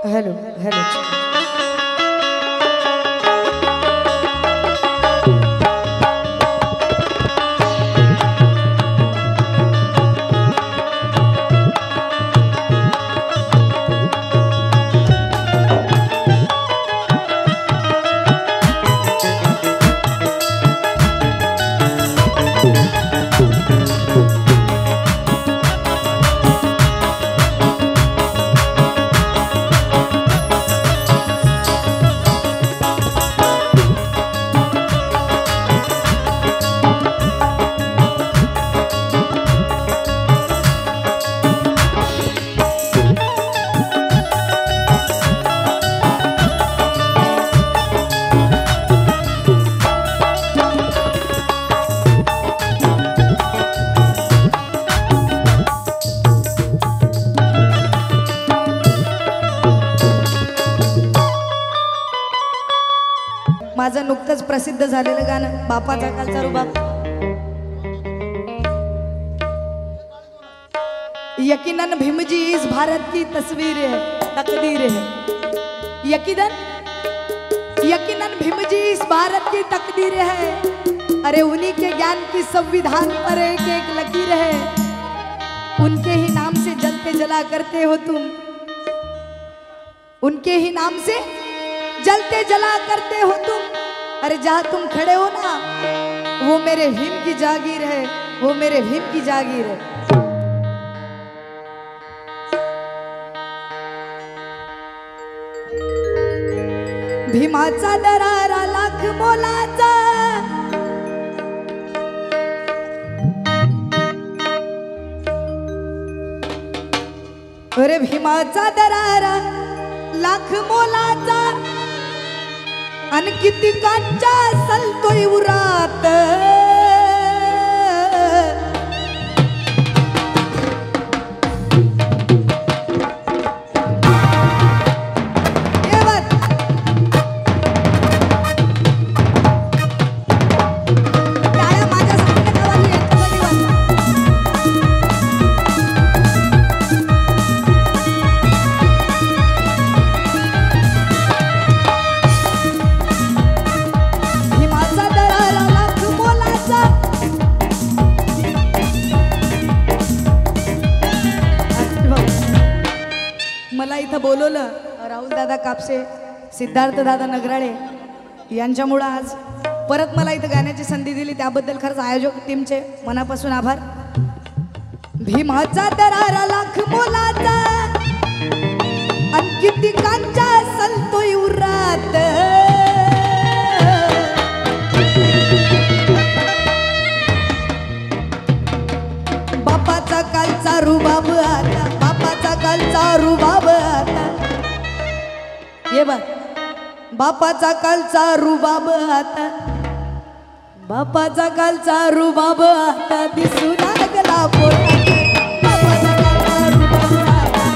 Hello hello माझं नुकतंच प्रसिद्ध झालेलं गाणं बापाचा कालचा रुबाब। यकीनन भीमजी इस भारत की तस्वीर है, तकदीर है। यकीनन भीमजी इस भारत की तकदीर है। अरे उन्हीं के ज्ञान की संविधान पर एक एक लकीर है। उनके ही नाम से जलते जला करते हो तुम, उनके ही नाम से जलते जला करते हो तुम। अरे जहां तुम खड़े हो ना, वो मेरे भीम की जागीर है, वो मेरे भीम की जागीर है। भीमाचा दरारा लाख मोलाचा, अरे भीमाचा दरारा लाख मोलाचा, अन कितीकांच्या सलतोय उरात। मला इथं बोलवलं राहुल दादा कापसे, सिद्धार्थ दादा नगराळे यांच्यामुळे आज परत मला इथं गाण्याची संधी दिली, त्याबद्दल खरंच आयोजक टीमचे मनापासून आभार। भीमाचा दरारा लाख मोलाचा, अन कितीकांच्या सलतोय उरात। बापाचा कालचा रुबाब आता, बापाचा कालचा रुबाब आता। ये बघ बापाचा कालचा रुबाब आता, बापाचा कालचा रुबाब आता दिसू लागला पोटात। बापाचा कालचा रुबाब आता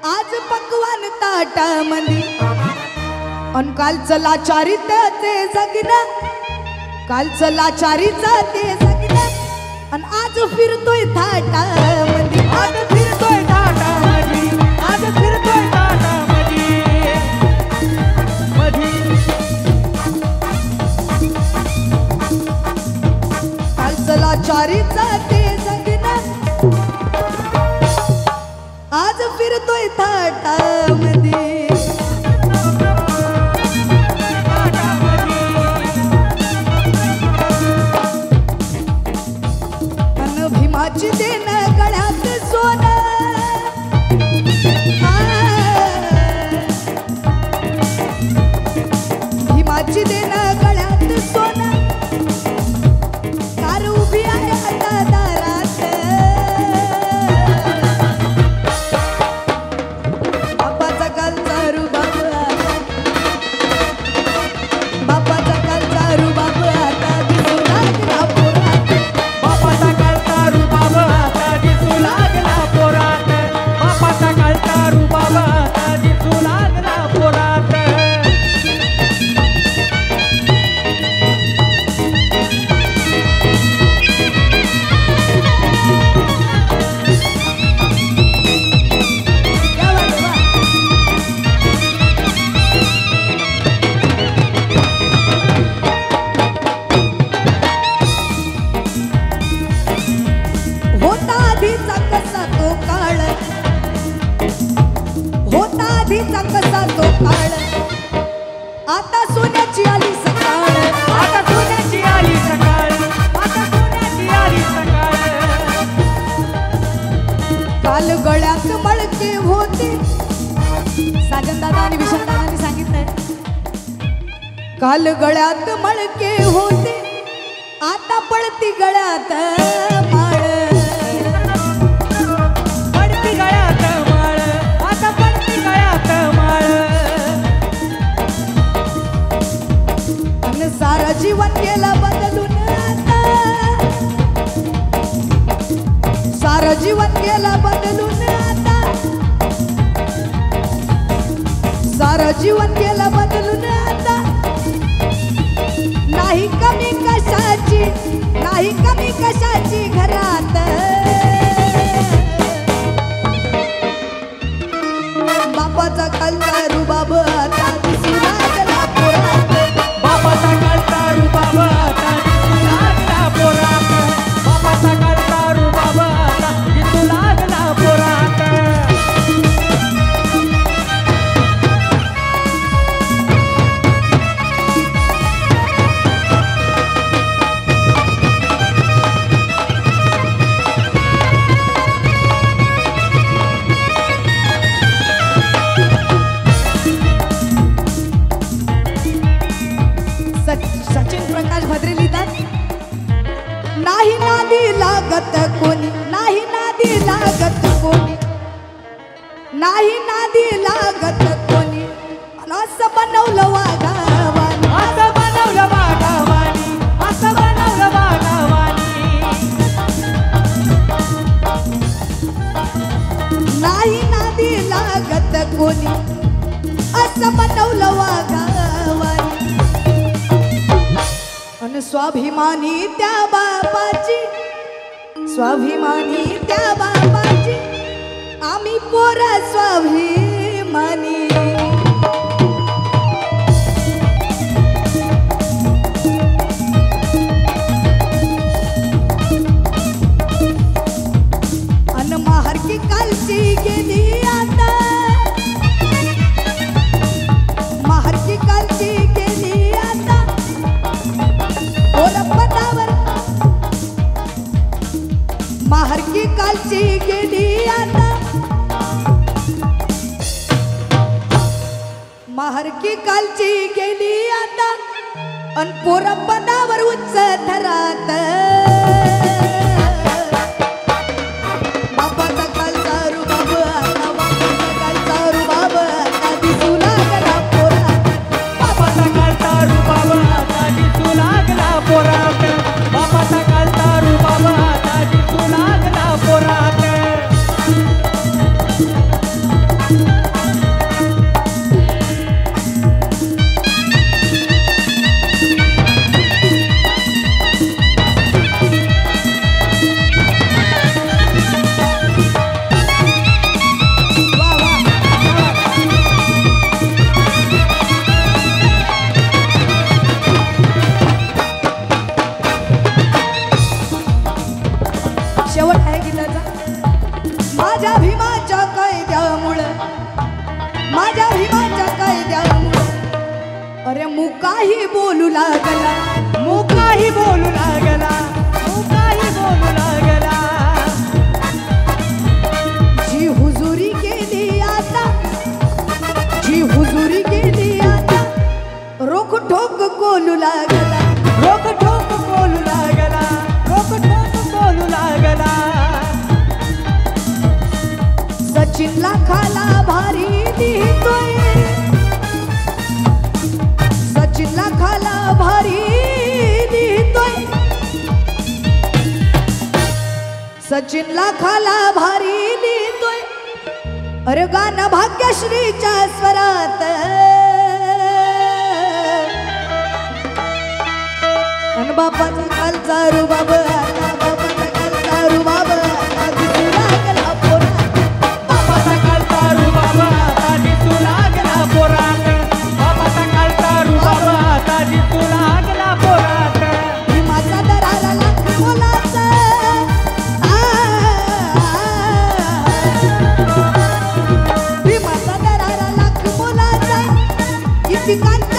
आज पकवान ताटामंदी अन कालचं लाचारीचं जगणं कालचं लाचारीचं ते जगणं अन आज फिरतोय थाटामंदी आज फिरतोय थाटामंदी आज फिरतोय थाटामंदी मधी कालचं लाचारीचं ते जगणं आज फिरतोय थाटामंदी भीमाची देन गळ्यात सोनं भीमाची देन गळ्यात सोनं कार उभी आहे आता दारात बापाचा कालचा रुबाब बापाचा कालचा रुबाब आता दिसू लागला पोरात बापाचा कालचा रुबाब आता दिसू लागला पोरात बापाचा कालचा रुबाब आता दिसू लागला पोरात होता आधीचा कसा तो काळ होता आधीचा कसा तो काळ आता सोन्याची आली सकाळ आता सोन्याची आली सकाळ आता सोन्याची आली सकाळ काल गळ्यात मळके होते साजन दादा आणि विशाल दादांनी सांगितलंय काल गळ्यात मळके होते आता पडती गळ्यात माळ पडती गळ्यात माळ आता पडती गळ्यात माळ अन सारं जीवन गेलं बदलून आता सारं जीवन गेलं बदलून आता सारं जीवन गेलं बदलून आता नाही कमी कशाची नाही कमी कशाची घरात बापाचा कालचा रुबाब आता दिसू लागला पोरात बापाचा कालचा रुबाब आता दिसू लागला पोरात बापाचा कालचा रुबाब आता दिसू लागला पोरात सचिन प्रकाश भद्रे लिहितात नाही नादी लागत कोणी नाही नादी लागत कोणी नाही नादी लागत कोणी अन असं बनवलं वाघावानी असं बनवलं वाघावानी असं बनवलं वाघावानी नाही नादी लागत कोणी असं बनवलं वाघावानी अन स्वाभिमानी त्या बापाची स्वाभिमानी त्या बापाची आम्ही पोरा स्वाभिमानी अन महारकी कालची गेली आता महारकी कालची गेली आता पदावर महारकी कालची गेली आता महारकी कालची गेली आता अन पोर पदावर उच्च थरात बापाचा कालचा रुबाब आता बापाचा कालचा रुबाब आता दिसू लागला पोरात बापाचा कालचा रुबाब आता दिसू लागला पोरात बापाचा कालचा रुबाब आता दिसू लागला पोरात माझ्या भीमाच्या कैद्यामुळे अरे मुकाही बोलू लागला मुकाही बोलू लागला मुकाही बोलू लागला जी हुजुरी केली आता जी हुजुरी केली आता रोख ठोक कोलू लागला रोक ठोक बोलू लागला रोक ठोक बोलू लागला सचिनला खाला भारी लिहितोय सचिनला खाला भारी लिहितोय सचिनला खाला भारी लिहितोय अरे गाणं भाग्यश्रीच्या स्वरात अन बापाचा कालचा रुबाब आता बापाचा कालचा रुबाब आता दिसू लागला पोरात बापाचा कालचा रुबाब आता दिसू लागला पोरात बापाचा कालचा रुबाब आता दिसू लागला पोरात भीमाचा दरारा लाख मोलाचा भीमाचा दरारा लाख मोलाचा किती कांत